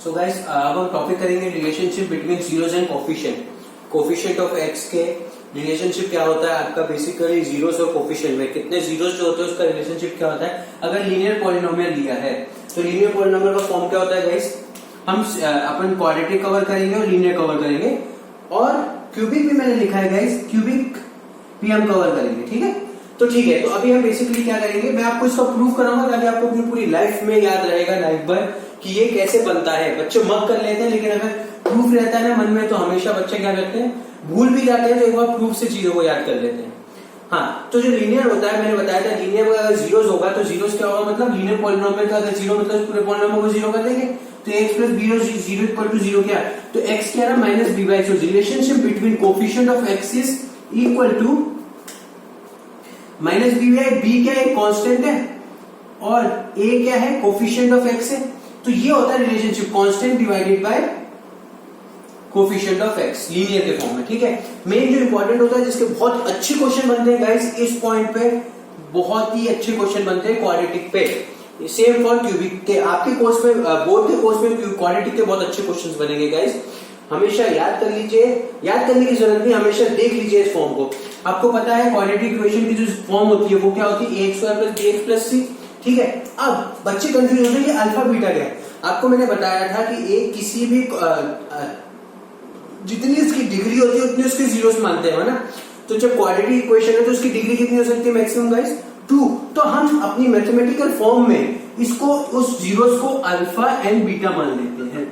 So guys अब हम topic करेंगे relationship between zeros and coefficient. Coefficient of x के रिलेशनशिप क्या होता है आपका, बेसिकली जीरोस और कोफिशिएंट में कितने जीरोस जो होते हैं उसका रिलेशनशिप क्या होता है। अगर लीनियर पॉलिनोमियल लिया है तो लीनियर पॉलिनोमियल का फॉर्म क्या होता है गाइस, हम अपन क्वाड्रेटिक कवर करेंगे और लीनियर कवर करेंगे, और क्यूबिक भी मैंने लिखा है गाइस, क्यूबिक भी हम कवर करेंगे। ठीक है, तो ठीक है, तो अभी हम बेसिकली क्या करेंगे, मैं आपको इसका प्रूफ कराऊंगा ताकि आपको अपनी पूरी लाइफ में याद रहेगा, लाइफ भर, कि ये कैसे बनता है। बच्चे मग कर लेते हैं, लेकिन अगर प्रूफ रहता है ना मन में तो हमेशा बच्चे क्या करते हैं, भूल भी जाते हैं, तो एक बार प्रूफ से चीजों को याद कर लेते हैं। हाँ, तो जो लीनियर होता है मैंने बताया था, लीनियर में अगर जीरोस होगा तो जीरोस क्या होगा, मतलब लीनियर पॉलिनोमियल का अगर जीरो मतलब पूरे पॉलिनोमियल को जीरो कर देंगे, तो x plus b zero equal to zero क्या है, तो एक्स क्या है minus B by. So relationship between coefficient of x is equal to minus B by. B क्या है, कांस्टेंट है, और ए क्या है, कोफिशिएंट ऑफ एक्स है। तो ये होता है relationship, constant divided by coefficient of x, linear के फॉर्म में। ठीक है, मेन जो इंपॉर्टेंट होता है जिसके बहुत अच्छे क्वेश्चन बनते हैं गाइस, इस पॉइंट पे बहुत ही अच्छे क्वेश्चन बनते हैं क्वाड्रेटिक पे। सेम फॉर क्यूबिक के, आपके कोर्स में, बोर्ड के कोर्स में क्वाड्रेटिक के बहुत अच्छे क्वेश्चंस बनेंगे गाइस। हमेशा याद कर लीजिए, याद करने की जरूरत नहीं, हमेशा देख लीजिए इस फॉर्म को। आपको पता है क्वाड्रेटिक इक्वेशन की जो फॉर्म होती है वो क्या होती है, ax² + bx + c। ठीक है, अब बच्चे कंफ्यूज होते हैं कि अल्फा बीटा क्या है। आपको मैंने बताया था कि एक किसी भी जितनी इसकी डिग्री होती है उतनी उसके जीरोस मानते हैं ना। तो जब क्वाड्रेटिक इक्वेशन है तो उसकी डिग्री कितनी हो सकती है मैक्सिमम गाइस, 2। तो हम अपनी मैथमेटिकल फॉर्म में इसको, उस जीरोस को अल्फा एंड बीटा मान लेते हैं।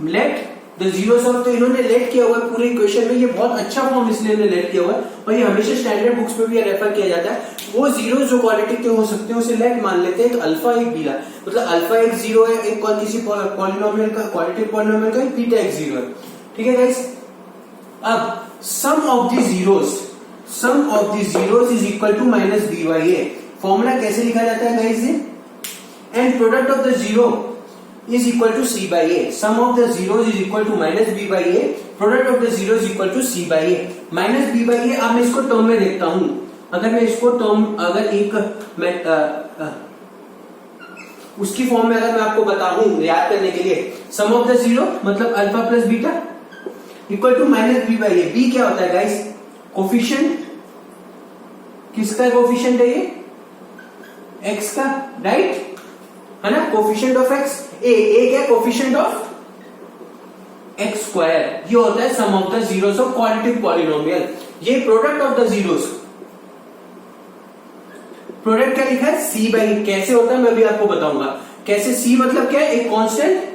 लेट द जीरोस ऑफ, तो इन्होंने लेट किया हुआ है पूरे इक्वेशन में, ये बहुत अच्छा फॉर्म इसलिए इन्होंने लेट किया हुआ है, और ये हमेशा स्टैंडर्ड बुक्स में भी रेफर किया जाता है। वो जीरोस जो क्वाड्रेटिक के हो सकते हैं उसे लेट मान लेते हैं, तो अल्फा एक बीटा, मतलब अल्फा एक जीरो है, एक किसी पॉलिनोमियल का, क्वाड्रेटिक पॉलिनोमियल का, बीटा एक जीरो है। ठीक है गाइस, अब sum of the zeros is equal to minus B by A. Formula कैसे लिखा जाता है guys, and product of the zero is equal to c by a. Sum of the zeros is equal to minus b by a. Product of the zeros is equal to c by a. Minus b by a, अब मैं इसको term में देखता हूं। अगर मैं इसको term, अगर एक मैं उसकी फॉर्म में अगर मैं आपको बताऊं याद करने के लिए, सम ऑफ द जीरो मतलब alpha plus beta equal to minus B by a. B क्या होता है गाइस, कोफिशिएंट, किसका कोफिशिएंट है ये, एक्स का, राइट है ना, कोफिशिएंट ऑफ एक्स। ए क्या, कोफिशिएंट ऑफ एक्स स्क्वायर। ये होता है sum of the zeros of quadratic polynomial. ये product of the zeros, product क्या लिखा है, सी बाई। कैसे होता है मैं भी आपको बताऊंगा कैसे। सी मतलब क्या है, एक constant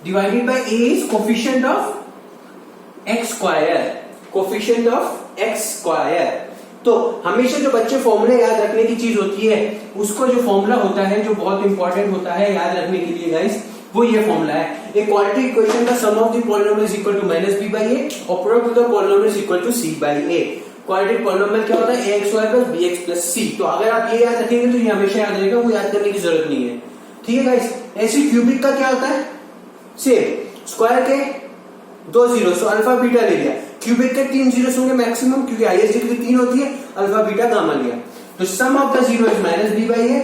divided by A is coefficient of x square, coefficient of x square. तो हमेशा जो बच्चे फॉर्मूला याद रखने की चीज होती है, उसको जो फॉर्मूला होता है जो बहुत इंपॉर्टेंट होता है याद रखने के लिए गाइस, वो ये फॉर्मूला है। एक क्वाड्रेटिक इक्वेशन का sum of the polynomial is equal to minus B by A, और product of the polynomial is equal to C by A. Quadratic polynomial क्या होता है, ax² + bx + c। तो अगर आप ये याद रखेंगे तो ये हमेशा याद रहेगा, वो याद करने की जरूरत नहीं है। ठीक है गाइस, ऐसे क्यूबिक का क्या होता है, सेम स्क्वायर के दो जीरो, सो अल्फा बीटा ले लिया। क्यूबिक के 3 जीरोस होंगे मैक्सिमम, क्योंकि हाईएस्ट डिग्री 3 होती है, अल्फा बीटा गामा लिया। तो sum of the zero is minus B by A,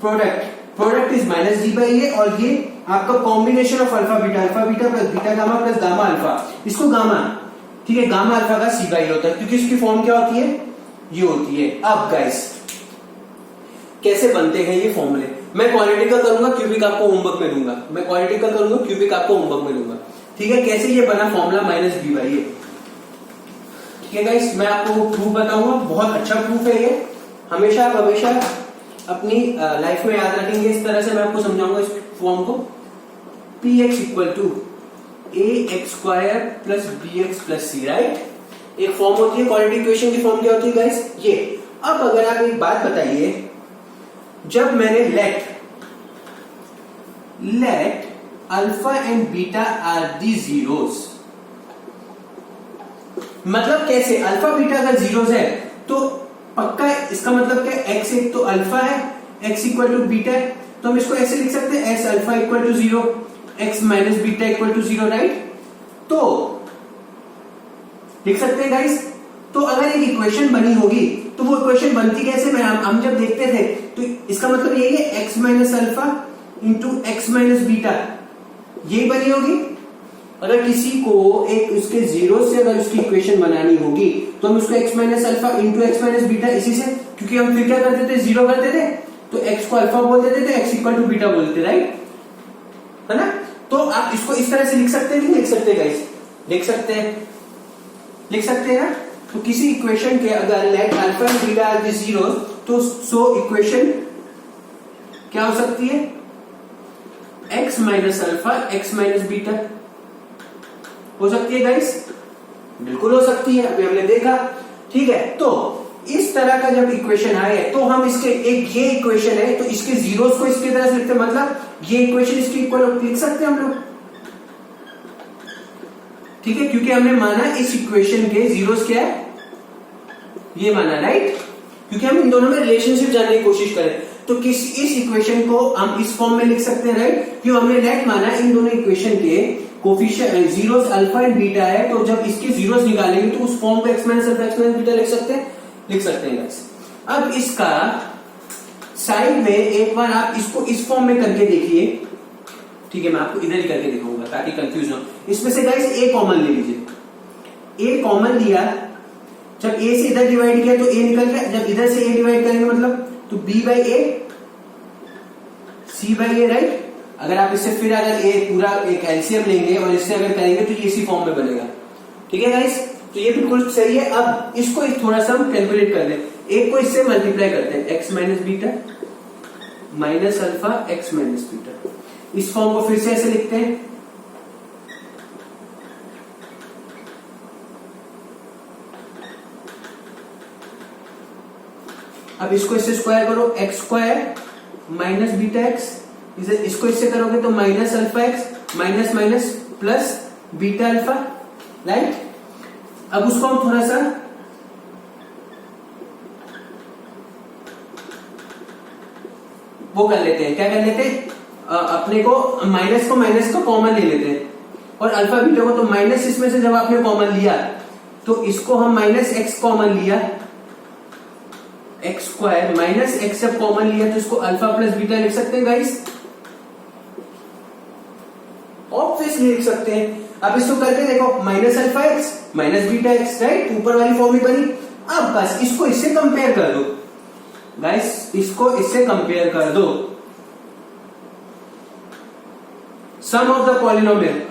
product is minus D by A, और ये आपका combination of alpha beta plus beta gamma plus gamma alpha, इसको gamma, ठीक है, गामा अल्फा का सी by होता है, क्योंकि इसकी फॉर्म क्या होती है, ये होती है। अब गाइस कैसे बनते हैं ये फॉर्मूले, मैं क्वाड्रेटिक का करूंगा, क्यूबिक आपको होमवर्क में दूंगा, मैं क्वाड्रेटिक का करूंगा, क्यूबिक आपको होमवर्क में दूंगा। ठीक है, कैसे ये बना फॉर्मूला माइनस बी बाई ए। ठीक है गाइस, मैं आपको प्रूफ बताऊंगा, बहुत अच्छा प्रूफ है ये, हमेशा आप हमेशा अपनी लाइफ में याद रखेंगे। इस तरह से मैं आपको समझाऊंगा इस फॉर्म को, p x equal to ax² + bx + c, right. एक फॉर्म होती है क्वाड्रेटिक इक्वेशन की, फॉर्म क्या होती है गाइस, ये। अब अगर आप एक बात बताइए, जब मैंने let alpha and beta are the zeros, मतलब कैसे, अल्फा बीटा अगर जीरोस है तो पक्का इसका मतलब क्या, एक्स एक तो अल्फा है, एक्स इक्वल टू बीटा है, तो हम इसको ऐसे लिख सकते हैं, x alpha equal to 0, x minus beta equal to 0, right. तो लिख सकते हैं गाइस। तो अगर एक इक्वेशन बनी होगी तो वो इक्वेशन बनती कैसे, मैं हम जब देखते थे तो इसका मतलब यही है, x minus alpha into x minus beta यही बनी होगी। अगर किसी को एक उसके जीरो से अगर उसकी इक्वेशन बनानी होगी तो हम उसको x minus alpha into x minus beta, इसी से, क्योंकि हम फिर क्या करते थे, जीरो करते थे तो x को अल्फा बोल देते थे, x इक्वल टू बीटा बोलते थे, राइट, है ना। तो आप इसको इस तरह से लिख सकते हैं, नहीं लिख सकते गाइस, लिख सकते हैं, लिख सकते हैं ना। तो किसी इक्वेशन के अगर let alpha and beta are the zeros, तो सो इक्वेशन क्या हो सकती है, x minus alpha x minus beta हो सकती है गाइस, बिल्कुल हो सकती है, अभी हमने देखा, ठीक है। तो इस तरह का जब इक्वेशन आए तो हम इसके एक ये इक्वेशन है तो इसके जीरोस को इसकी तरह से लिखते हैं, मतलब ये इक्वेशन इसके इक्वल लिख सकते हैं हम लोग, ठीक है, क्योंकि हमने माना इस इक्वेशन के जीरोस क्या है, ये माना, राइट, क्योंकि हम इन दोनों में रिलेशनशिप जानने की कोशिश करें तो इस इक्वेशन को हम इस फॉर्म में लिख सकते हैं, राइट, क्यों हमने लेट माना इन दोनों इक्वेशन के coefficient zeros alpha and beta है, तो जब इसके जीरोस निकालेंगे तो उस फॉर्म को x minus alpha x minus beta लिख सकते हैं, लिख सकते हैं गाइस। अब इसका साइड में एक बार आप इसको इस फॉर्म में करके देखिए, ठीक है, मैं आपको इधर ही करके दिखाऊंगा ताकि कंफ्यूज ना हो। इसमें से गाइस ए कॉमन ले लीजिए, ए कॉमन लिया, जब ए से इधर डिवाइड किया तो ए निकल गया, जब इधर से ए डिवाइड करेंगे मतलब तो b by a c by A, right. अगर आप इससे फिर अगर ए पूरा एक एलसीएम लेंगे और इससे अगर करेंगे तो ये इसी फॉर्म में बनेगा, ठीक है गाइस, तो ये बिल्कुल सही है। अब इसको थोड़ा सा हम कैलकुलेट कर दें, एक को इससे मल्टीप्लाई करते हैं, x minus beta minus alpha x minus beta, इस फॉर्म को फिर से ऐसे लिखते हैं, अब इसको इससे स्क्वायर करो, x square minus beta x, इसको इससे करोगे तो minus alpha x minus minus plus beta alpha, right. अब उसको हम थोड़ा सा वो कर लेते हैं, क्या कर लेते हैं, अपने को माइनस को कॉमन ले लेते हैं और अल्फा बीटा को, तो माइनस इसमें से जब आपने कॉमन लिया तो इसको हम माइनस एक्स कॉमन लिया, एक्स स्क्वायर माइनस एक्स जब कॉमन लिया तो इसको अल्फा प्लस बीटा लिख सकते हैं गाइस, ऑब्वियसली लिख सकते हैं। अब इसको करके देखो, minus alpha x minus beta x, right, ऊपर वाली फॉर्म ही बनी। अब बस इसको इससे कंपेयर कर दो गाइस, इसको इससे कंपेयर कर दो, सम ऑफ द पॉलिनोमियल,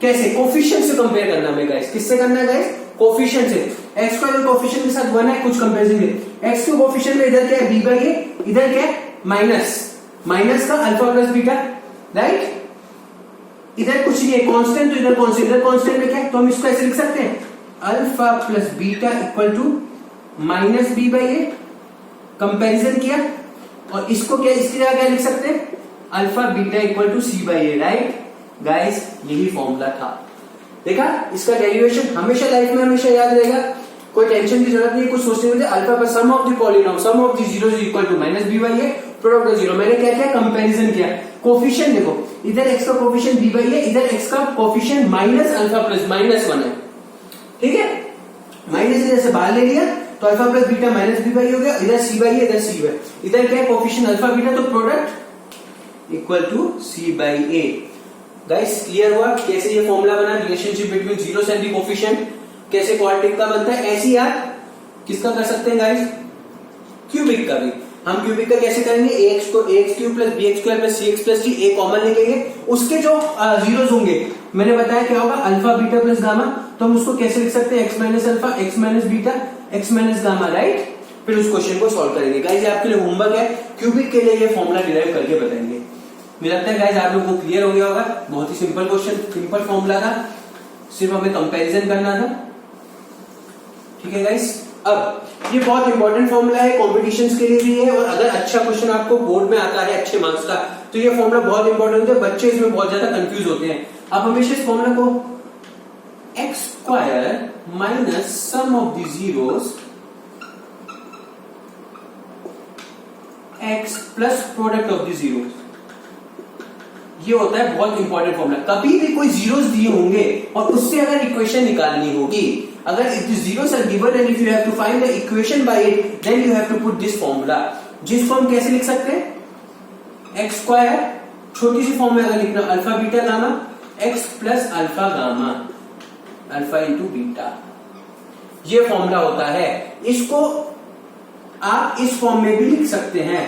कैसे, कोफिशिएंट से कंपेयर करना है गाइस, किससे करना है गाइस, कोफिशिएंट से। एक्स का कोफिशिएंट के साथ 1 है, कुछ कंपेरिजन है, एक्स के कोफिशिएंट में इधर क्या है, बी बाई ए, इधर क्या है माइनस, माइनस का अल्फा प्लस बीटा, राइट, इधर कुछ नहीं है कांस्टेंट, तो इधर कांस्टेंट, इधर कांस्टेंट में क्या है, तो हम इसको ऐसे लिख सकते हैं, alpha plus beta equal to minus B by a, comparison किया, और इसको क्या, इसकी जगह क्या लिख सकते हैं, alpha beta equal to C by A, right guys, यही फॉर्मूला था। देखा, इसका डेरिवेशन हमेशा लाइफ में हमेशा याद रहेगा, कोई टेंशन की जरूरत नहीं, कुछ सोचने में, अल्फा पर sum of the polynom sum of the zero equal to minus B by A, product of zero. मैंने क्या किया, कंपैरिजन किया, कोफिशिएंट देखो, इधर एक्स का कोफिशिएंट बी बाई ए, इधर एक्स का coefficient minus alpha plus minus 1 है, ठीक है, माइनस इधर से बाहर ले लिया तो alpha plus beta minus B by हो गया, इधर सी बाई इधर सी बाई, इधर क्या है कोफिशिएंट अल्फा बीटा, तो product equal to C by a. Guys clear हुआ कैसे ये फॉर्मूला बना, relationship between zeros and the coefficient, कैसे क्वाड्रेटिक का बनता है, ऐसे यार किसका कर सकते हैं गाइस, क्यूबिक का भी। हम क्यूबिक का कैसे करेंगे, ax को ax cube plus bx square plus cx plus d, a common लेंगे, उसके जो जीरोस होंगे मैंने बताया क्या होगा, अल्फा बीटा प्लस गामा, तो हम उसको कैसे लिख सकते हैं, x minus alpha x minus beta x minus gamma, right. फिर उस क्वेश्चन को सॉल्व करेंगे गाइस, ये आपके लिए होमवर्क है, क्यूबिक के लिए ये फॉर्मूला डिराइव करके बताएंगे। मुझे लगता है गाइस आप लोगों को क्लियर हो गया होगा, बहुत ही सिंपल क्वेश्चन, सिंपल फॉर्मूला था, सिर्फ हमें कंपैरिजन करना था, ठीक है गाइस। अब ये बहुत इंपॉर्टेंट फॉर्मूला है, कॉम्पिटिशन्स के लिए भी है, और अगर अच्छा क्वेश्चन आपको बोर्ड में आता है अच्छे मार्क्स का तो ये फॉर्मूला बहुत इंपॉर्टेंट है, बच्चे इसमें बहुत ज्यादा कंफ्यूज होते हैं। आप हमेशा इस फॉर्मूला को x square minus sum of the zeros x plus product of the zeros, ये होता है बहुत इंपॉर्टेंट फॉर्मूला। कभी भी कोई जीरोस दिए होंगे और उससे अगर इक्वेशन निकालनी होगी, अगर if the zeros are given and if you have to find the equation by it, then you have to put this formula, जिसको हम कैसे लिख सकते हैं, एक्स स्क्वायर, छोटी सी फॉर्म में अगर लिखना alpha beta gamma x plus alpha gamma, alpha into beta, ये फॉर्मूला होता है। इसको आप इस फॉर्म में भी लिख सकते हैं।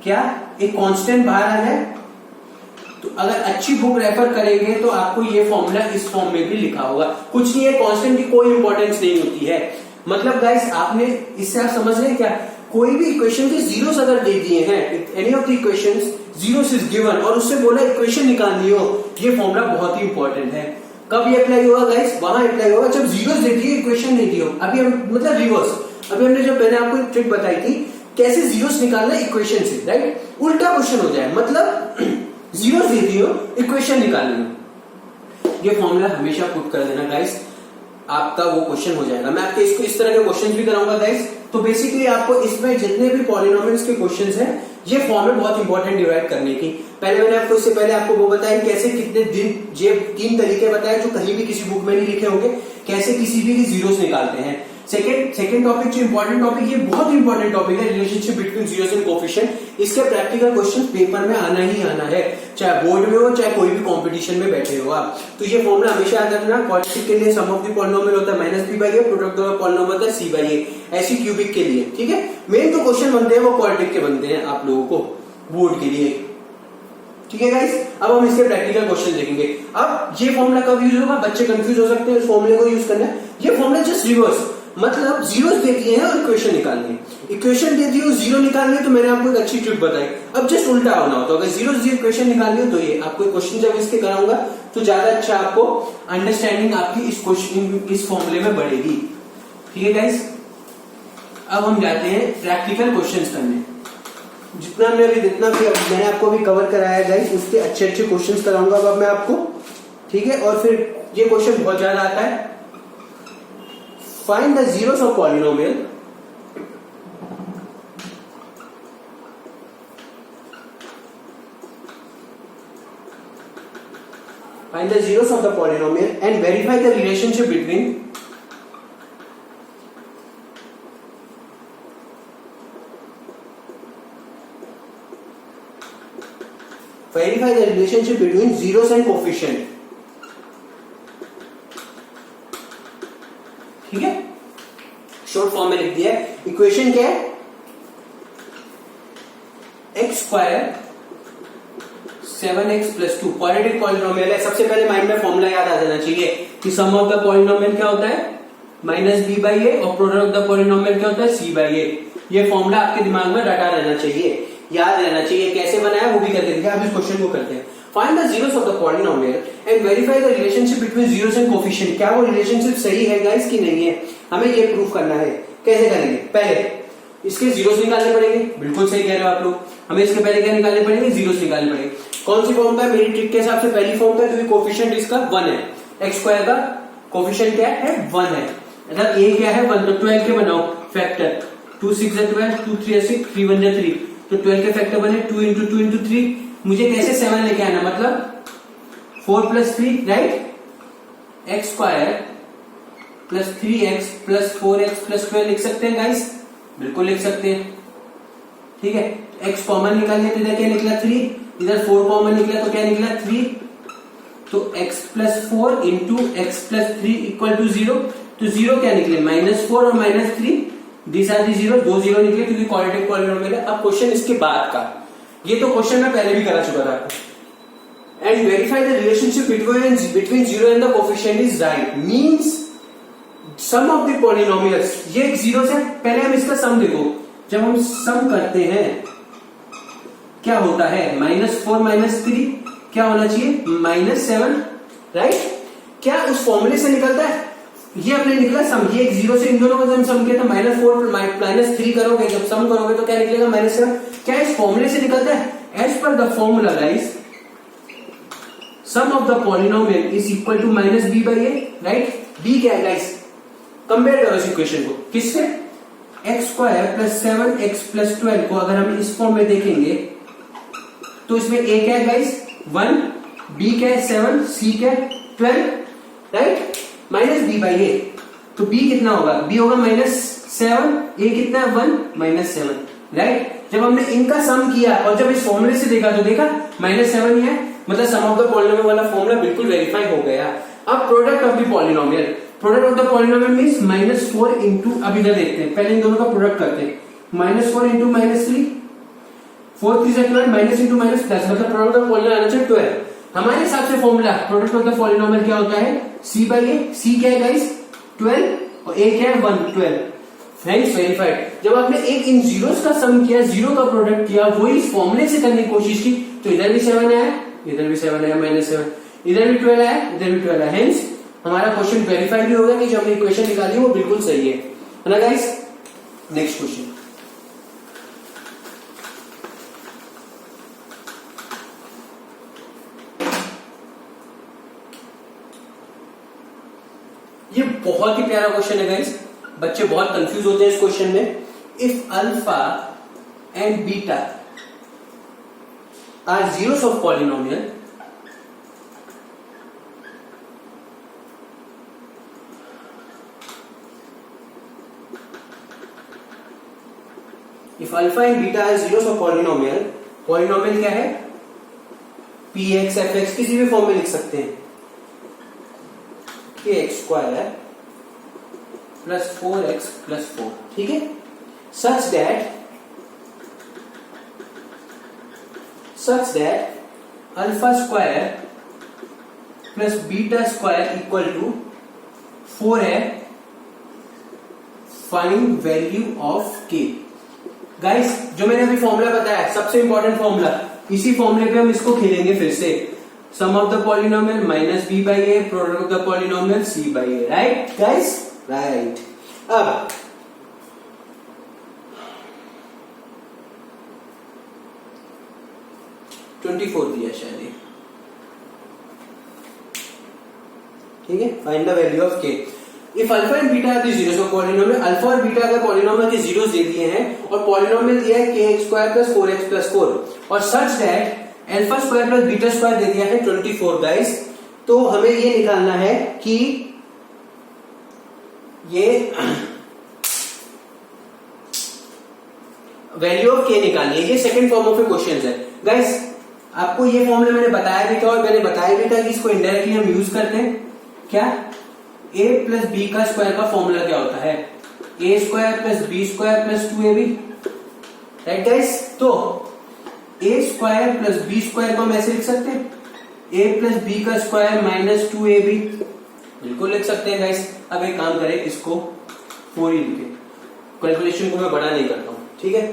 क्या एक कांस्टेंट बाहर आ जाए तो अगर अच्छी बुक रेफर करेंगे तो आपको ये फॉर्मूला इस फॉर्म में भी लिखा होगा। कुछ नहीं है, कांस्टेंट की कोई इंपॉर्टेंस नहीं होती है। मतलब गाइस आपने इससे आप समझ रहे हैं क्या, कोई भी इक्वेशन के जीरोस अगर दे दिए हैं, any of the equations zeros is given और उससे बोला इक्वेशन निकालनी हो, ये फॉर्मूला बहुत ही इंपॉर्टेंट है। कब ये अप्लाई होगा गाइस, वहां अप्लाई होगा जब जीरोस दे दिए इक्वेशन नहीं दी हो। अभी हम मतलब रिवर्स, अभी हमने जो मैंने आपको एक ट्रिक बताई थी कैसे जीरोस निकालना इक्वेशन से, राइट, उल्टा क्वेश्चन हो जाए, मतलब जीरोस दे दिए हो इक्वेशन निकालनी, ये फॉर्मूला हमेशा पुट कर देना गाइस, आपका वो क्वेश्चन हो जाएगा। मैं आपके इसको इस तरह के क्वेश्चन भी कराऊंगा गाइस। तो बेसिकली आपको इसमें जितने भी पॉलिनोमियल्स के क्वेश्चंस हैं, ये फॉर्मूला बहुत इंपॉर्टेंट डिवाइड करने की। पहले मैंने आपको इससे पहले आपको वो बताया कैसे कितने दिन, ये 3 तरीके बताए जो कहीं भी किसी बुक में नहीं लिखे होंगे, कैसे किसी भी जीरोस निकालते हैं। सेकंड टॉपिक जो इंपॉर्टेंट टॉपिक, ये बहुत इंपॉर्टेंट टॉपिक है, relationship between zeros and coefficient. इसके प्रैक्टिकल क्वेश्चन पेपर में आना ही आना है, चाहे बोर्ड में हो चाहे कोई भी कंपटीशन में बैठे हो आप। तो ये फॉर्मूला हमेशा याद रखना। क्वाड्रेटिक के लिए सम ऑफ द पॉलिनोमियल होता है minus B by A, product of polynomial होता है सी बाई ए, ऐसी क्यूबिक के लिए, ठीक है। मेन तो क्वेश्चन बनते हैं वो क्वाड्रेटिक के बनते हैं आप लोगों को बोर्ड के लिए, ठीक है गाइस। अब हम इसके प्रैक्टिकल क्वेश्चन देखेंगे। अब ये फॉर्मूला कब यूज होगा, बच्चे कंफ्यूज हो सकते हैं इस फॉर्मूले को यूज करना है। ये फॉर्मूला जस्ट रिवर्स, मतलब जीरोस दे दिए हैं और इक्वेशन निकालनी है, इक्वेशन दे दी हो जीरो निकालनी है, तो मैंने आपको एक अच्छी ट्रिक बताई। अब जस्ट उल्टा होना हो, तो अगर जीरो जीरो इक्वेशन निकालनी हो तो ये आपको क्वेश्चन जब इसके कराऊंगा तो ज्यादा अच्छा आपको अंडरस्टैंडिंग आपकी इस क्वेश्चन इस फॉर्मूले में बढ़ेगी, ठीक है गाइस। अब हम जाते हैं प्रैक्टिकल क्वेश्चंस करने। जितना भी मैंने आपको अभी कवर कराया है गाइस, उसके अच्छे अच्छे क्वेश्चंस कराऊंगा अब मैं आपको, ठीक है। और फिर ये क्वेश्चन बहुत ज्यादा आता है, find the zeros of polynomial find the zeros of the polynomial and verify the relationship between zeros and coefficient, ठीक है। शॉर्ट फॉर्म में लिख दिया है। इक्वेशन क्या है, x square 7x + 2 quadratic polynomial है। सबसे पहले माइंड में फॉर्मूला याद आ जाना चाहिए कि सम ऑफ द पॉलिनोमियल क्या होता है, माइनस बी बाई ए, और प्रोडक्ट ऑफ द पॉलिनोमियल क्या होता है, सी बाई ए। ये फॉर्मूला आपके दिमाग में रटा रहना चाहिए, याद रहना चाहिए। कैसे बनाया वो भी करके देखिए। अब इस क्वेश्चन को करते हैं। Find the zeros of the polynomial and verify the relationship between zeros and coefficient. क्या वो रिलेशनशिप सही है गाइस कि नहीं है, हमें ये प्रूफ करना है। कैसे करेंगे, पहले इसके जीरोस निकालने पड़ेंगे, बिल्कुल सही कह रहे हो आप लोग। हमें इसके पहले क्या निकालने पड़ेंगे, जीरोस निकालने पड़ेंगे। कौन सी फॉर्म का है, मेरी ट्रिक के हिसाब से पहली फॉर्म का, क्योंकि कोफिशिएंट इसका 1 है। एक्स स्क्वायर का कोफिशिएंट क्या है, 1 है। अगर ए क्या है 1, तो 12 के बनाओ फैक्टर, 2 6 12, 2 3 6, 3 1 3, तो 12 के फैक्टर बने 2 × 2 × 3। मुझे कैसे 7 लेके आना, मतलब 4 + 3, right. X square + 3x + 4x + 12 लिख सकते हैं गाइस, बिल्कुल लिख सकते हैं, ठीक है। x कॉमन निकाल लिया तो इधर क्या निकला 3, इधर 4 कॉमन निकला तो क्या निकला 3, तो x + 4 × x + 3 = 0। तो 0 क्या निकले, -4 और -3, दिस आर दी 0, 2 0 निकले क्योंकि क्वाड्रेटिक पॉलिनोमियल है। अब क्वेश्चन इसके बाद का, ये तो क्वेश्चन मैं पहले भी करा चुका था। And verify the relationship between 0 and the coefficient is right, means sum of the polynomials, ये एक जीरो से पहले हम इसका सम देखो। जब हम सम करते हैं क्या होता है, -4 - 3 क्या होना चाहिए, -7, राइट। क्या उस फॉर्मूले से निकलता है, ये अपने निकला सम, ये एक जीरो से इन दोनों का जब सम किया तो -4 - 3 करोगे, जब सम करोगे तो क्या निकलेगा -7। क्या इस फॉर्मूले से निकलता है, as per the formula guys sum of the polynomial is equal to -b by a, right. b क्या है गाइस, कंपेयर करो इस इक्वेशन को किससे, एक्स स्क्वायर + 7x + 12 को अगर हम इस फॉर्म में देखेंगे तो इसमें a क्या है गाइस 1, b क्या है 7, c क्या है 12, राइट, -b बाई a। तो b कितना होगा, b होगा -7, a कितना है 1, -7, राइट। जब हमने इनका सम किया और जब इस फॉर्मूले से देखा तो देखा -7 ही है, मतलब सम ऑफ द पॉलिनोमियल वाला फॉर्मूला बिल्कुल वेरीफाई हो गया। अब product of the polynomial, product of the polynomial means -4 into, अब इधर देखते हैं, पहले इन दोनों का प्रोडक्ट करते हैं, -4 into -3, 4 3 12, minus into minus plus, मतलब प्रोडक्ट ऑफ पॉलिनोमियल आना चाहिए 12। हमारे हिसाब से formula product of the polynomial क्या होता है, c बाई ए, c क्या है गाइस 12 और a क्या है 1, 12। Friends verified. जब आपने एक इन जीरोस का सम किया, जीरो का प्रोडक्ट किया, वही इस फॉर्मूले से करने की कोशिश की, तो इधर भी 7 आया, इधर भी 7 आया, -7, इधर भी 12 आया, इधर भी 12 आया। हेंस हमारा क्वेश्चन वेरीफाइड भी होगा कि जो हमने इक्वेशन निकाली वो बिल्कुल सही है ना गाइस। नेक्स्ट क्वेश्चन, ये बहुत ही प्यारा क्वेश्चन है गाइस, बच्चे बहुत कंफ्यूज होते हैं इस क्वेश्चन में। If alpha and beta are zeros of polynomial, if alpha and beta are zeros of polynomial, polynomial क्या है, पी एक्स एफ एक्स, किसी भी फॉर्म में लिख सकते हैं, kx² प्लस 4x प्लस 4, ठीक है, such that alpha square plus beta square equal to 4 है। Find value of k। Guys जो मैंने अभी फॉर्मूला बताया सबसे इंपॉर्टेंट फॉर्मूला, इसी फॉर्मूले पे हम इसको खेलेंगे फिर से। Sum of the polynomial minus b by A, product of the polynomial c by A, right guys, right. अब (24) दिया शायद, ठीक है। Find the value of k। If alpha and beta are the zeros of polynomial, alpha और beta अगर polynomial के zeros दे दिए हैं और पॉलिनोमियल दिया है kx² प्लस 4x प्लस 4, और such that alpha square plus beta square दे दिया है 24 गाइस, तो हमें ये निकालना है कि ये वैल्यू ऑफ k निकालनी है। ये second form of A question है गाइस। आपको ये फॉर्मूला मैंने बताया भी था और मैंने बताया भी था कि इसको इनडायरेक्टली हम यूज करते हैं। क्या, a प्लस बी का स्क्वायर का फॉर्मूला क्या होता है, a² plus b² plus 2ab, right guys. तो a² प्लस b² को हम ऐसे लिख सकते हैं, a प्लस बी का स्क्वायर माइनस 2ab, बिल्कुल लिख सकते हैं गाइस। अब एक काम करें, इसको 4 ही लिखे, कैलकुलेशन को मैं बड़ा नहीं करता हूं, ठीक है।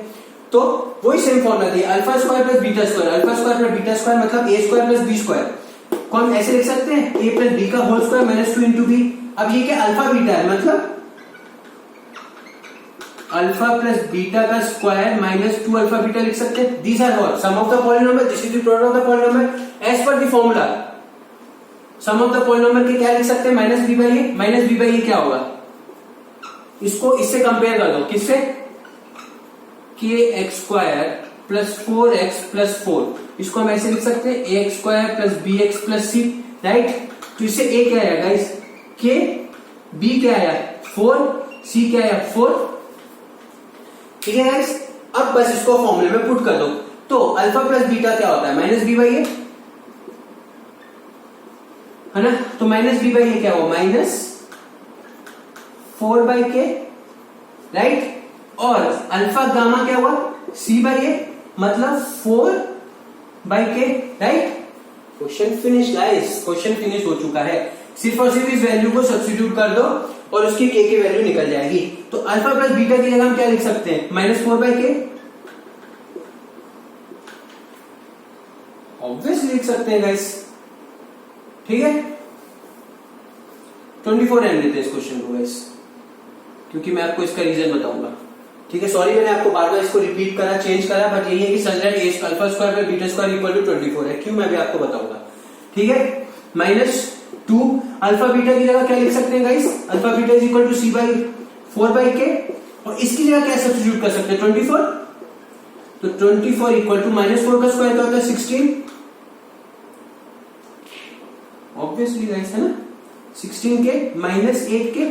तो वही सेम फॉर्मूला थी, alpha square plus beta square, alpha square plus beta square मतलब a² प्लस b² को हम ऐसे लिख सकते हैं, a प्लस बी का whole square minus 2 into B. अब ये क्या, अल्फा बीटा है, मतलब अल्फा प्लस बीटा का स्क्वायर माइनस 2 अल्फा बीटा लिख सकते हैं। These are what, sum of the polynomial, this is the product of the polynomial as per the formula. Sum of the polynomial के क्या लिख सकते हैं, minus B by A. Minus B by A क्या होगा, इसको इससे कंपेयर कर दो, किससे, kx² प्लस 4x प्लस 4, इसको हम ऐसे लिख सकते हैं ax² plus bx plus c, right. तो इससे a क्या आया गाइस, k, b क्या आया 4, c क्या आया 4, ठीक है गाइस। अब बस इसको फॉर्मूले में पुट कर दो, तो अल्फा प्लस बीटा क्या होता है, माइनस बी बाई ए, है ना। तो माइनस बी बाई ए क्या हुआ, माइनस 4 बाई के, राइट। और अल्फा गामा क्या हुआ, c बाई ए, मतलब 4 बाई के, right. Question finish guys, question finish हो चुका है। सिर्फ और सिर्फ इस वैल्यू को सब्स्टिट्यूट कर दो और उसकी k की वैल्यू निकल जाएगी। तो अल्फा प्लस बीटा की जगह हम क्या लिख सकते हैं, माइनस 4 बाई के, ऑब्वियसली लिख सकते हैं गाइस, ठीक है। 24 रहने देते हैं इस क्वेश्चन को गाइस, क्योंकि मैं आपको इसका रीजन बताऊंगा, ठीक है। सॉरी मैंने आपको बार बार इसको रिपीट करा, चेंज करा, बट यही है कि such that alpha square plus beta square equal to 24 है। क्यों, मैं भी आपको बताऊंगा, ठीक है। माइनस 2 अल्फा बीटा की जगह क्या लिख सकते हैं guys, alpha beta is equal to c by 4 by k, और इसकी जगह क्या सब्स्टिट्यूट कर सकते हैं, 24। तो 24 इक्वल टू माइनस 4 का स्क्वायर क्या होता है 16, ऑब्वियसली गाइस, है ना। 16 के माइनस 8 के,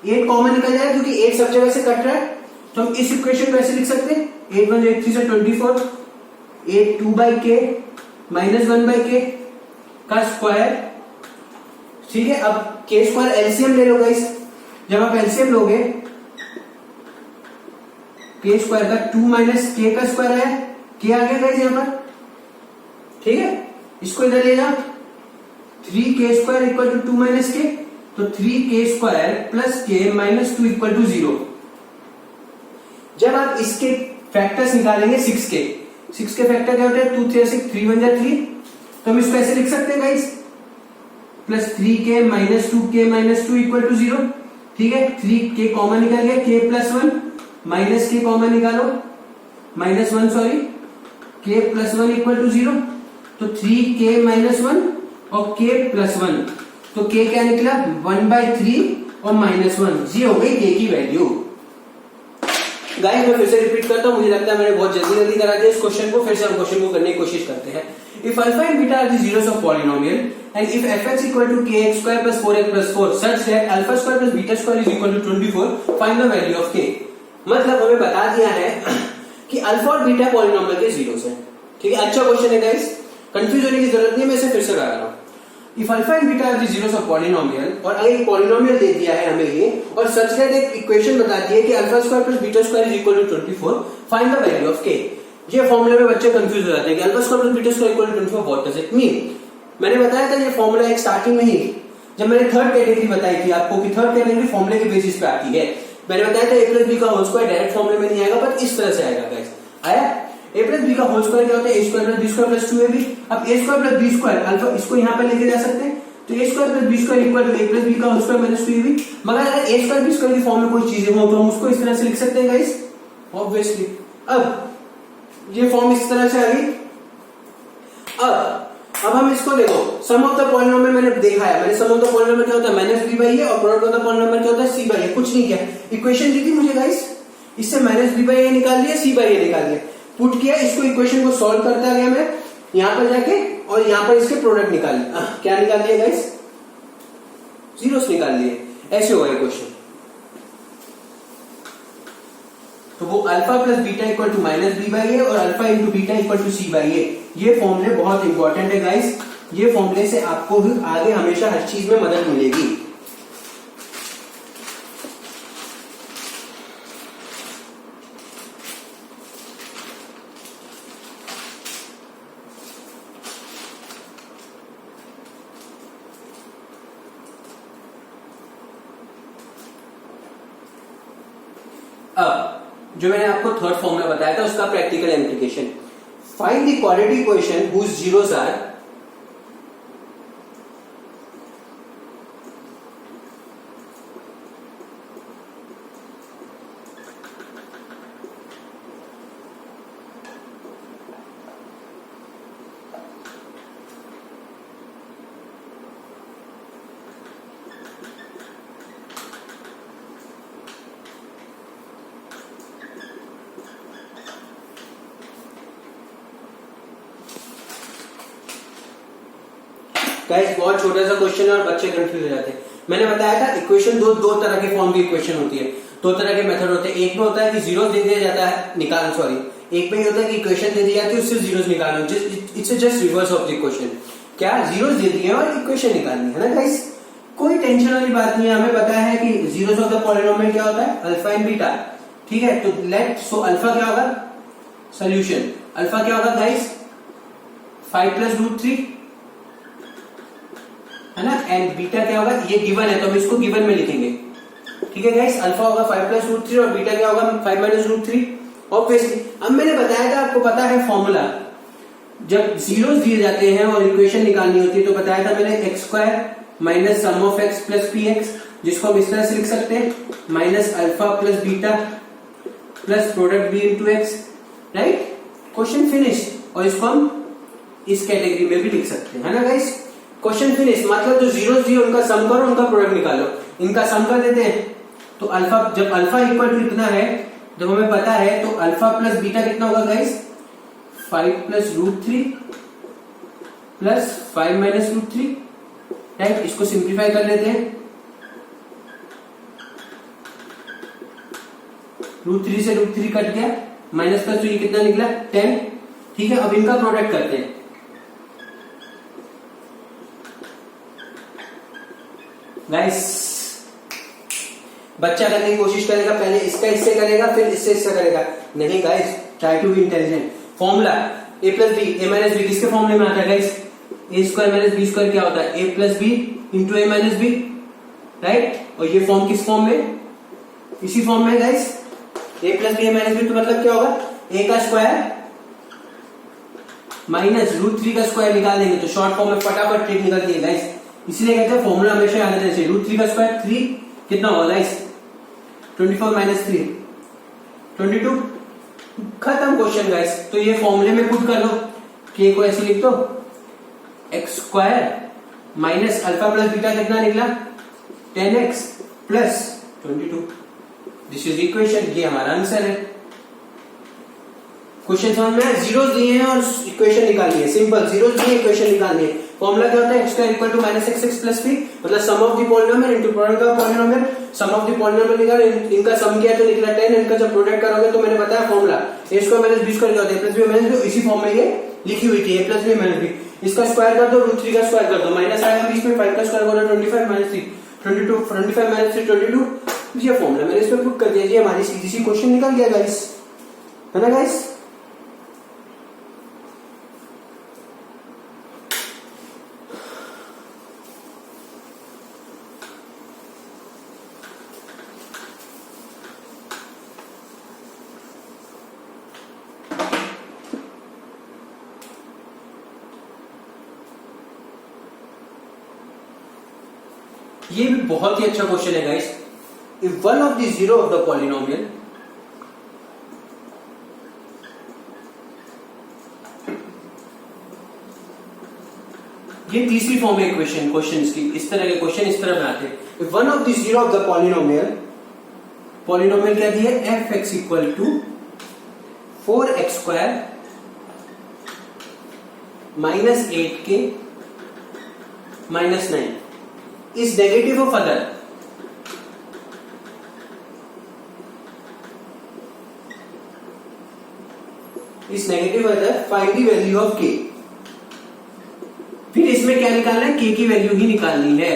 8 कॉमन निकल जाएगा क्योंकि 8 सब जगह से कट रहा है, तो हम इस इक्वेशन को ऐसे लिख सकते हैं, 8 1 8 3 से 24, 8 2 बाई के -1/k का स्क्वायर। ठीक है, अब k स्क्वायर एलसीएम ले लो गाइस। जब आप एलसीएम लोगे k स्क्वायर का 2 - k का स्क्वायर आया, k आ गया गाइस यहां पर। ठीक है, इसको इधर ले जाओ, 3k square equal to 2 - k, तो 3k square plus k -2 equal to 0। जब आप इसके फैक्टर्स निकालेंगे 6k फैक्टर क्या होता है, 2 3 6 3 1 3, तो हम इसको ऐसे लिख सकते हैं guys, plus 3k -2k -2 equal to 0। ठीक है, 3k कॉमन निकल गया, k plus 1 minus k common निकालो, -1 sorry, k plus 1 equal to 0, तो 3k -1 और k प्लस 1, तो k क्या निकला 1/3 और -1, ये हो गई k की वैल्यू। गाइस मैं फिर से रिपीट करता हूं, मुझे लगता है मैंने बहुत जल्दी करा दिया इस क्वेश्चन को, फिर से हम क्वेश्चन को करने की कोशिश करते हैं। If alpha and beta are the zeros of polynomial and if fx equal to kx square plus 4x plus 4 such that alpha square plus beta square is equal to 24, find the value of k। मतलब हमें बता दिया है कि alpha और beta polynomial के zeros हैं। ठीक है, अच्छा क्वेश्चन है गाइस, कंफ्यूज होने की जरूरत नहीं है, मैं इसे फिर से करा रहा हूं। If alpha and beta are the zeros of polynomial, और अगर एक पॉलिनोमियल दे दिया है हमें ये, और सच दैट एक इक्वेशन बताती है कि alpha square plus beta square is equal to 24, find the value of k। ये फॉर्मूले में बच्चे कंफ्यूज हो जाते हैं कि alpha square plus beta square equal to 24, what does it mean. मैंने बताया था ये फॉर्मूला एक स्टार्टिंग में ही, जब मैंने थर्ड कैटेगरी बताई थी आपको कि थर्ड कैटेगरी फॉर्मूले के बेसिस पे आती है। मैंने बताया था a प्लस बी का होल स्क्वायर डायरेक्ट फॉर्मूले में नहीं आएगा, पर इस तरह से आएगा गाइस। आया, a प्लस बी का होल स्क्वायर क्या होता है, a square plus B square plus 2ab। अब a square plus B square alpha, इसको यहां पर लेके जा सकते हैं, तो a square plus B square equal to a plus B का होल स्क्वायर माइनस 2ab। मगर अगर a स्क्वायर बी स्क्वायर की फॉर्म में कोई चीजें हो तो हम उसको इस तरह से लिख सकते हैं गाइस, ऑब्वियसली। अब ये फॉर्म इस तरह से आ गई। अब हम इसको देखो, सम ऑफ द पॉलिनोमियल मैंने देखा है, मैंने सम ऑफ द पॉलिनोमियल क्या होता है -b/a और प्रोडक्ट ऑफ द पॉलिनोमियल क्या होता है c/a। कुछ नहीं किया, इक्वेशन दी थी मुझे गाइस, इससे -b/a निकाल लिया, c/a निकाल लिया, पुट किया, इसको इक्वेशन को सॉल्व करता गया मैं यहां पर जाके, और यहां पर इसके प्रोडक्ट निकाल लिया। क्या निकाल लिया गाइस, जीरोस निकाल लिए, ऐसे होगा इक्वेशन। तो वो alpha plus beta equal to -b/a और alpha into beta equal to c/a। ये फॉर्मूले बहुत इंपॉर्टेंट है गाइस, ये फॉर्मूले से आपको आगे हमेशा हर चीज में मदद मिलेगी। अब जो मैंने आपको थर्ड फॉर्मूला बताया था उसका practical application, find the quadratic equation whose zeros are guys, बहुत छोटा सा क्वेश्चन है और बच्चे कंफ्यूज हो जाते हैं। मैंने बताया था इक्वेशन दो तरह के फॉर्म की इक्वेशन होती है, दो तरह के मेथड होते हैं। एक में होता है कि जीरोस दे दिया जाता है, निकाल, सॉरी, एक में होता है कि इक्वेशन दे दी जाती है, उससे जीरोस निकालो। It's just reverse of the equation. क्या, जीरोस दे दिए और इक्वेशन निकालनी है ना गाइस, कोई टेंशन वाली बात नहीं है। हमें पता है कि जीरोस ऑफ द पॉलिनोमियल क्या होता है, अल्फा एंड बीटा। ठीक है, तो लेट सो अल्फा क्या होगा, सोल्यूशन अल्फा क्या होगा गाइस, 5 + √3 है ना, एंड बीटा क्या होगा, ये गिवन है तो हम इसको गिवन में लिखेंगे। ठीक है गाइस, अल्फा होगा 5 + √3 और बीटा क्या होगा 5 - √3, ऑब्वियसली। अब मैंने बताया था, आपको पता है फॉर्मूला, जब जीरोस दिए जाते हैं और इक्वेशन निकालनी होती है तो बताया था मैंने x² minus sum of x plus px, जिसको हम इस तरह से लिख सकते हैं minus alpha plus beta plus product b into x, right, question finish. और इसको हम इस कैटेगरी में भी लिख सकते हैं, है ना गाइस, क्वेश्चन फिनिश। मतलब जो जीरोस दिए उनका सम करो, उनका प्रोडक्ट निकालो, इनका सम कर देते हैं। तो अल्फा, जब अल्फा इक्वल टू इतना है, जब हमें पता है, तो अल्फा प्लस बीटा कितना होगा गाइस, 5 + √3 प्लस 5 - √3, राइट। इसको सिंप्लीफाई कर लेते हैं, √3 से √3 कट गया, माइनस प्लस, तो ये कितना निकला 10। ठीक है, अब इनका प्रोडक्ट करते हैं, गाइस बच्चा करने की कोशिश करेगा, पहले इसका इससे करेगा फिर इससे इससे करेगा, नहीं guys, try to be intelligent. Formula a plus b a minus b किसके फॉर्मूले में आता है guys? A square minus B square क्या होता है? A plus B into A minus b, right. और ये फॉर्म किस फॉर्म में? इसी फॉर्म में guys, a plus b a minus b. तो मतलब क्या होगा? ए का स्क्वायर माइनस √3 का स्क्वायर निकाल देंगे तो शॉर्ट फॉर्म में फटाफट ट्रिक निकलती है गाइस। इसलिए कहते हैं फॉर्मूला हमेशा याद रखना चाहिए। √3 का स्क्वायर 3 कितना होगा गाइस? 24 माइनस 3 22। खत्म क्वेश्चन गाइस। तो ये फॉर्मूले में पुट कर दो, के को ऐसे लिख दो, x square minus alpha plus beta कितना निकला? 10x plus 22। This is equation, ये हमारा आंसर है। क्वेश्चन समझ में आया? जीरोस दिए हैं और इक्वेशन निकालनी है, सिंपल। जीरोस दिए, इक्वेशन निकालनी है। फॉर्मूला क्या होता है? x square equal to minus x plus 3, मतलब sum of the polynomial into product of polynomial. Sum of the polynomial निकाल, इनका सम किया तो निकला 10, इनका जब प्रोडक्ट करोगे तो मैंने बताया formula A square minus B square क्या होता है? प्लस बी माइनस बी, इसी फॉर्म में ये लिखी हुई थी, ए प्लस बी माइनस बी। इसका स्क्वायर कर दो, √3 का स्क्वायर कर दो, माइनस आएगा बीच में, 5 का स्क्वायर होगा 25 माइनस 3 22, 25 माइनस 3 22। ये फॉर्मूला मैंने इस पे पुट कर दिया, ये हमारी सीधी सी क्वेश्चन निकल गया गाइस, है ना गाइस? ये भी बहुत ही अच्छा क्वेश्चन है guys. If one of the zero of the polynomial ये तीसरी फॉर्म है इक्वेशन क्वेश्चंस की। इस तरह के क्वेश्चन इस तरह बनाते हैं। If one of the zero of the polynomial क्या दिया? F x equal to 4x square minus 8k minus 9 is negative of other, is negative other, find the value of k। फिर इसमें क्या निकालना है? k की वैल्यू ही निकालनी है।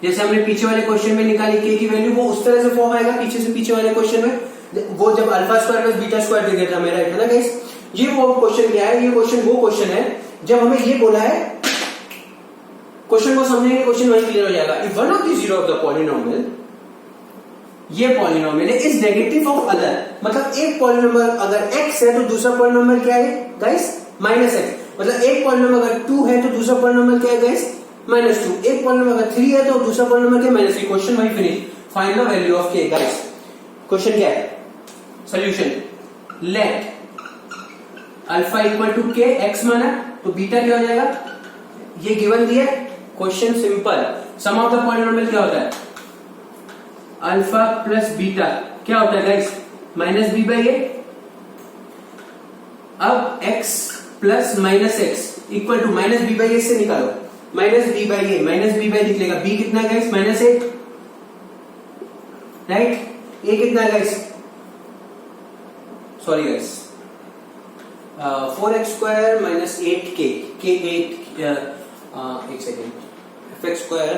जैसे हमने पीछे वाले क्वेश्चन में निकाली k की वैल्यू, वो उस तरह से फॉर्म आएगा पीछे से पीछे वाले क्वेश्चन में, वो जब alpha square plus beta square दे दिया था मेरा, है ना गाइस? ये वो क्वेश्चन क्या है? ये क्वेश्चन वो क्वेश्चन है जब हमें ये बोला है, क्वेश्चन को समझेंगे, क्वेश्चन वही क्लियर हो जाएगा। If one of the zero of the polynomial, ये पॉलिनोमियल है, इज नेगेटिव ऑफ अदर, मतलब एक पॉलिनोमियल अगर x है तो दूसरा पॉलिनोमियल क्या है गाइस? Minus x। मतलब एक पॉलिनोमियल अगर 2 है तो दूसरा पॉलिनोमियल क्या है गाइस? माइनस 2। एक पॉलिनोमियल अगर 3 है तो दूसरा पॉलिनोमियल क्या? माइनस 3। क्वेश्चन वही finish. Find the value of k guys. Question क्या है? Solution, let alpha equal to k, x माना तो बीटा क्या हो जाएगा? ये गिवन दिया, question simple. Sum of the polynomial क्या होता है? अल्फा प्लस बीटा क्या होता है guys? Minus B by A. अब x plus minus X equal to minus B by A से निकालो, minus B by A, minus B by निकलेगा, b कितना गाइस? Minus 8, right? a कितना guys? Sorry guys, 4x square minus 8k, k 8, एक second, F x square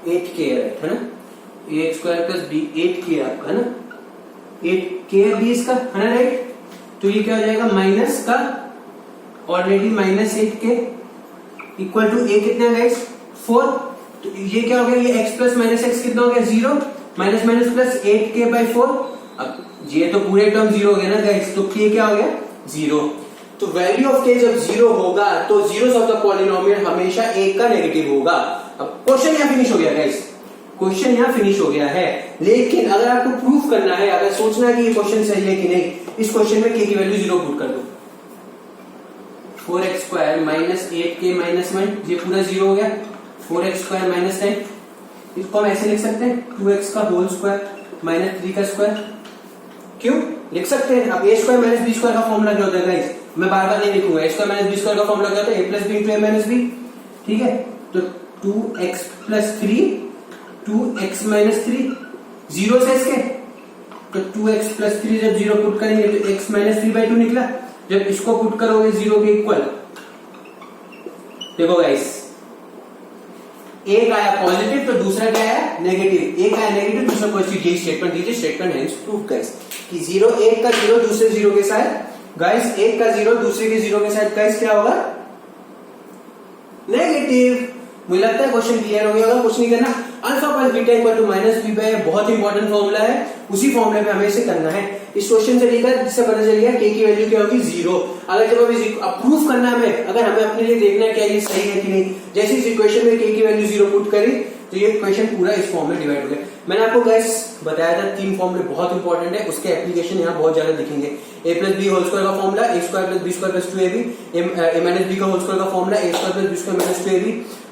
8k है ना? ए square plus B 8k आपका, है ना? 8k है बी इसका, है ना, राइट? तो ये क्या हो जाएगा? माइनस का already minus 8k equal to A कितना गाइस? 4। तो ये क्या हो गया? ये x प्लस माइनस एक्स कितना हो गया? 0। Minus minus plus 8k by 4। अब ये तो पूरे टर्म 0 हो गया ना गाइस, तो k क्या हो गया? 0। तो वैल्यू ऑफ k जब 0 होगा तो जीरोस ऑफ द पॉलिनोमियल हमेशा एक का नेगेटिव होगा। अब क्वेश्चन यहां फिनिश हो गया गाइस, क्वेश्चन यहां फिनिश हो गया है। लेकिन अगर आपको प्रूफ करना है, अगर सोचना है कि ये क्वेश्चन सही है कि नहीं, इस क्वेश्चन में k की वैल्यू 0 पुट कर दो। 4x square minus 8k minus 1, ये पूरा 0 हो गया। 4x स्क्वायर माइनस 10, इसको हम ऐसे लिख सकते हैं 2x का होल स्क्वायर माइनस 3 का स्क्वायर। क्यों लिख सकते हैं? अब ए स्क्वायर माइनस बी स्क्वायर का फॉर्मूला क्या होता है गाइस? मैं बार बार नहीं लिखूंगा। ए स्क्वायर माइनस बी स्क्वायर का फॉर्मूला क्या होता है? A plus B into A minus B, ठीक है? तो 2x plus 3, 2x minus 3, zero से इसके, तो 2x प्लस 3 जब 0 पुट करेंगे तो x माइनस 3/2 निकला। जब इसको पुट करोगे 0 के इक्वल, देखो गाइस एक आया पॉजिटिव तो दूसरा क्या है नेगेटिव, एक आया नेगेटिव दूसरा पॉजिटिव, यही स्टेटमेंट दीजिए, स्टेटमेंट हेंस प्रूव गाइस कि जीरो, एक का जीरो दूसरे जीरो के साथ गाइस, एक का जीरो दूसरे के जीरो के साथ गाइस क्या होगा नेगेटिव। मुझे लगता है क्वेश्चन क्लियर हो गया होगा, कुछ नहीं करना। Alpha plus beta equal to minus b by, बहुत इंपॉर्टेंट फॉर्मूला है, उसी फॉर्मूले पे हमें इसे करना है। इस क्वेश्चन से लेकर जिससे पता चल गया के की वैल्यू क्या होगी जीरो। अगर जब हमें प्रूफ करना है हमें, अगर हमें अपने लिए देखना है क्या ये सही है कि नहीं, जैसे इस इक्वेशन में के की वैल्यू जीरो पुट करी तो ये क्वेश्चन पूरा इस फॉर्म में डिवाइड हो गया। मैंने आपको गाइस बताया था 3 फॉर्मूले बहुत इंपॉर्टेंट है, उसके एप्लीकेशन यहाँ बहुत ज्यादा दिखेंगे। A plus B whole square का formula, A square plus B square plus 2ab, A minus B का होल स्क्वायर का formula, A square plus B square minus 2ab,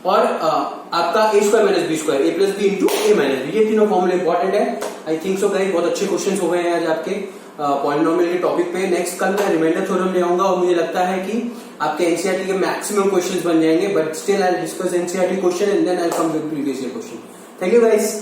और आपका A square minus B square, A plus B into A minus B, ये तीनों फॉर्मूले important है। I think so guys बहुत अच्छे क्वेश्चन हो गए हैं आज आपके पॉलिनोमियल के टॉपिक पे। नेक्स्ट कल मैं रिमाइंडर थ्योरम ले आऊंगा और मुझे लगता है कि आपके एनसीईआरटी के मैक्सिमम क्वेश्चंस बन जाएंगे, but still I will discuss NCERT question and then I will come with previous year question. Thank you guys.